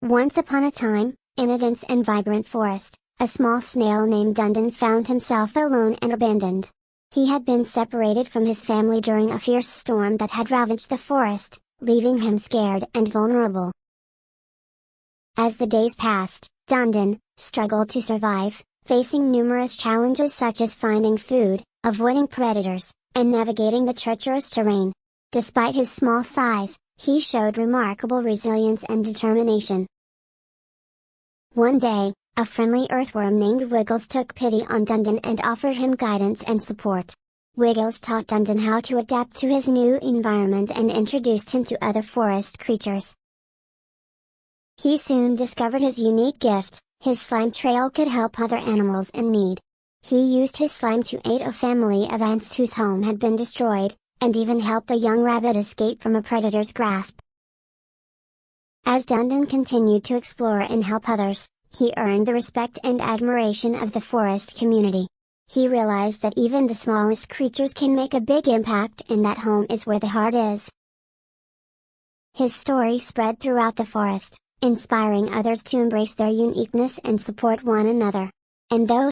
Once upon a time, in a dense and vibrant forest, a small snail named Dundon found himself alone and abandoned. He had been separated from his family during a fierce storm that had ravaged the forest, leaving him scared and vulnerable. As the days passed, Dundon struggled to survive, facing numerous challenges such as finding food, avoiding predators, and navigating the treacherous terrain. Despite his small size, he showed remarkable resilience and determination. One day, a friendly earthworm named Wiggles took pity on Dundon and offered him guidance and support. Wiggles taught Dundon how to adapt to his new environment and introduced him to other forest creatures. He soon discovered his unique gift. His slime trail could help other animals in need. He used his slime to aid a family of ants whose home had been destroyed, and even helped a young rabbit escape from a predator's grasp. As Dundon continued to explore and help others, he earned the respect and admiration of the forest community. He realized that even the smallest creatures can make a big impact and that home is where the heart is. His story spread throughout the forest, inspiring others to embrace their uniqueness and support one another. And though